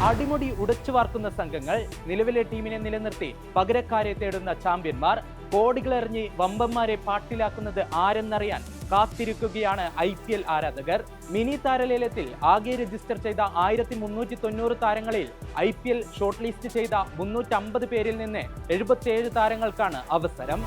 അടിമുടി ഉടച്ചു വാർക്കുന്ന സംഘങ്ങൾ, നിലവിലെ ടീമിനെ നിലനിർത്തി പകരക്കാരെ തേടുന്ന ചാമ്പ്യന്മാർ, കോടികളെറിഞ്ഞ് വമ്പന്മാരെ പാട്ടിലാക്കുന്നത് ആരെന്നറിയാൻ കാത്തിരിക്കുകയാണ് IPL ആരാധകർ. മിനി താരലേലത്തിൽ ആകെ രജിസ്റ്റർ ചെയ്ത 1390 താരങ്ങളിൽ IPL ഷോർട്ട് ലിസ്റ്റ് ചെയ്ത 350 പേരിൽ നിന്ന് 77 താരങ്ങൾക്കാണ് അവസരം.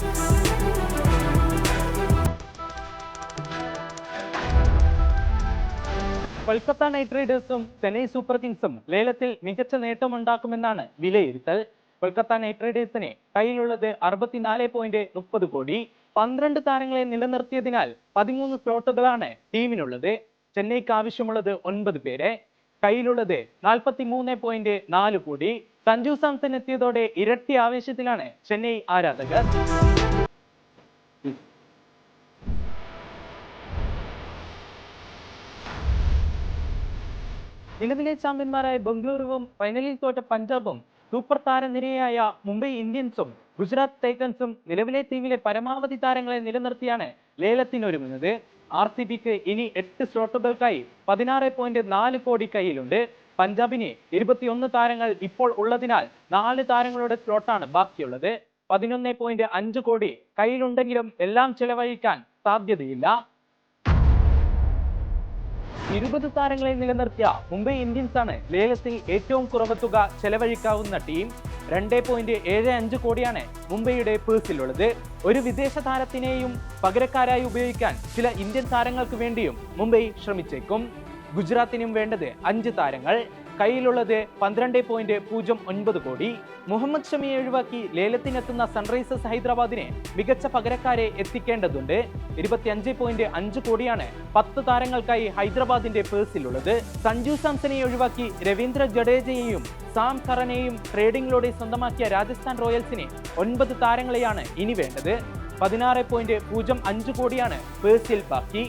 കൊൽക്കത്ത നൈറ്റ് റൈഡേഴ്സും ചെന്നൈ സൂപ്പർ കിങ്സും ലേലത്തിൽ മികച്ച നേട്ടമുണ്ടാക്കുമെന്നാണ് വിലയിരുത്തൽ. കൊൽക്കത്ത നൈറ്റ് റൈഡേഴ്സിന് കയ്യിലുള്ളത് 64.30 കോടി. 12 താരങ്ങളെ നിലനിർത്തിയതിനാൽ 13 സ്ലോട്ടുകളാണ് ടീമിനുള്ളത്. ചെന്നൈക്ക് ആവശ്യമുള്ളത് 9 പേരെ. കയ്യിലുള്ളത് 43.4 കോടി. സഞ്ജു സാംസൺ എത്തിയതോടെ ഇരട്ടി ആവേശത്തിലാണ് ചെന്നൈ ആരാധകർ. നിലവിലെ ചാമ്പ്യന്മാരായ ബംഗളൂരുവും ഫൈനലിൽ തോറ്റ പഞ്ചാബും സൂപ്പർ താരനിരയായ മുംബൈ ഇന്ത്യൻസും ഗുജറാത്ത് ടൈറ്റൻസും നിലവിലെ ടീമിലെ പരമാവധി താരങ്ങളെ നിലനിർത്തിയാണ് ലേലത്തിനൊരുങ്ങുന്നത്. RCBക്ക് ഇനി 8 സ്ലോട്ടുകൾക്കായി 16.4 കോടി കയ്യിലുണ്ട്. പഞ്ചാബിന് 21 താരങ്ങൾ ഇപ്പോൾ ഉള്ളതിനാൽ 4 താരങ്ങളുടെ സ്ലോട്ടാണ് ബാക്കിയുള്ളത്. 11.5 കോടി കയ്യിലുണ്ടെങ്കിലും എല്ലാം ചെലവഴിക്കാൻ സാധ്യതയില്ല. 20 താരങ്ങളെ നിലനിർത്തിയ മുംബൈ ഇന്ത്യൻസ് ആണ് ലേലത്തിൽ ഏറ്റവും കുറവ് തുക ചെലവഴിക്കാവുന്ന ടീം. 2.75 കോടിയാണ് മുംബൈയുടെ പേഴ്സിലുള്ളത്. ഒരു വിദേശ താരത്തിനെയും പകരക്കാരായി ഉപയോഗിക്കാൻ ചില ഇന്ത്യൻ താരങ്ങൾക്ക് വേണ്ടിയും മുംബൈ ശ്രമിച്ചേക്കും. ഗുജറാത്തിനും വേണ്ടത് 5 താരങ്ങൾ. കയ്യിലുള്ളത് 12.09 കോടി. മുഹമ്മദ് ഷമിയെ ഒഴിവാക്കി ലേലത്തിനെത്തുന്ന സൺറൈസേഴ്സ് ഹൈദരാബാദിനെ മികച്ച പകരക്കാരെ എത്തിക്കേണ്ടതുണ്ട്. 25.5 കോടിയാണ് 10 താരങ്ങൾക്കായി ഹൈദരാബാദിന്റെ പേഴ്സിലുള്ളത്. സഞ്ജു സാംസനെ ഒഴിവാക്കി രവീന്ദ്ര ജഡേജയെയും സാം കറനെയും ട്രേഡിംഗിലൂടെ സ്വന്തമാക്കിയ രാജസ്ഥാൻ റോയൽസിന് 9 താരങ്ങളെയാണ് ഇനി വേണ്ടത്. 16.05 കോടിയാണ് പേഴ്സിൽ ബാക്കി.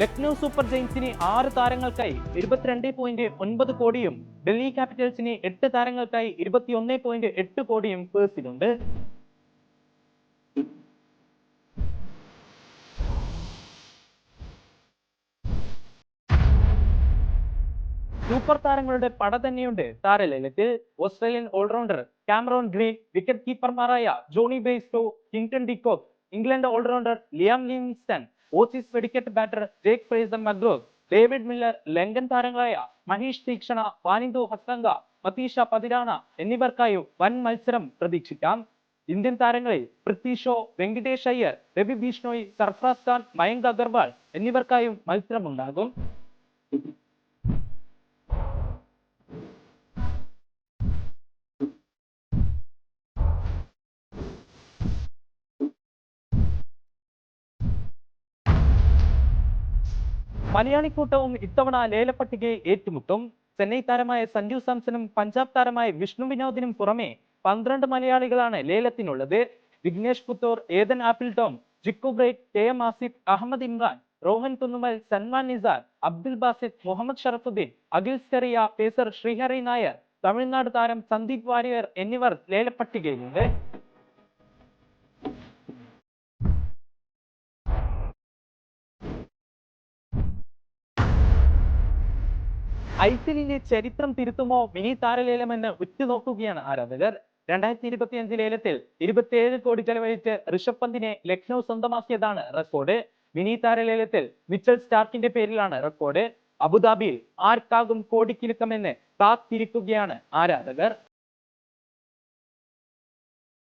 ലക്നൗ സൂപ്പർ ജയൻസിന് 6 താരങ്ങൾക്കായി 22.9 കോടിയും ഡൽഹി ക്യാപിറ്റൽസിന് 8 താരങ്ങൾക്കായി 21.8 കോടിയും പേഴ്സിലുണ്ട്. സൂപ്പർ താരങ്ങളുടെ പട തന്നെയുണ്ട് താരലേലത്തിൽ. Australian allrounder Cameron Green, wicket കീപ്പർമാരായ Jonny Bairstow, Quinton de Kock, England allrounder Liam Livingstone, Aussies വെടിക്കെട്ട് batter Jake Fraser McGurk, David Miller, Lankan താരങ്ങളായ മഹീഷ് തീക്ഷണ, വാനിന്ദു ഹസംഗ, മതീഷ പതിരാണ എന്നിവർക്കായും വൻ മത്സരം പ്രതീക്ഷിക്കാം. ഇന്ത്യൻ താരങ്ങളിൽ പൃഥ്വി ഷോ, വെങ്കിടേഷ് അയ്യർ, രവി ബിഷ്ണോയ്, സർഫറാസ് ഖാൻ, മയങ്ക് അഗർവാൾ എന്നിവർക്കായും മത്സരമുണ്ടാകും. മലയാളിക്കൂട്ടവും ഇത്തവണ ലേലപ്പട്ടികയിൽ ഏറ്റുമുട്ടും. ചെന്നൈ താരമായ സഞ്ജു സാംസണും പഞ്ചാബ് താരമായ വിഷ്ണു വിനോദിനും പുറമെ 12 മലയാളികളാണ് ലേലത്തിനുള്ളത്. വിഘ്നേഷ് പുത്തൂർ, ഏതൻ ആപ്പിൾടോൺ, ജിക്കു ബ്രൈറ്റ്, KM ആസിഫ്, അഹമ്മദ് ഇമ്രാൻ, റോഹൻ കുന്നുമൽ, സൽമാൻ നിസാർ, അബ്ദുൽ ബാസിദ്, മുഹമ്മദ് ഷറഫുദ്ദീൻ, അഖിൽ സ്കറിയ, പേസർ ശ്രീഹരി നായർ, തമിഴ്നാട് താരം സന്ദീപ് വാര്യർ എന്നിവർ ലേലപ്പട്ടികയിലുണ്ട്. IPL ചരിത്രം തിരുത്തുമോ മിനി താരലേലമെന്ന് ഉറ്റുനോക്കുകയാണ് ആരാധകർ. 2025 ലേലത്തിൽ 27 കോടി ചെലവഴിച്ച് ഋഷഭ് പന്തിനെ ലക്നൗ സ്വന്തമാക്കിയതാണ് റെക്കോർഡ്. മിനി താരലേലത്തിൽ മിച്ചൽ സ്റ്റാർക്കിന്റെ പേരിലാണ് റെക്കോർഡ്. അബുദാബിയിൽ ആർക്കാകും കോടിക്കിലുക്കമെന്ന് കാത്തിരിക്കുകയാണ് ആരാധകർ.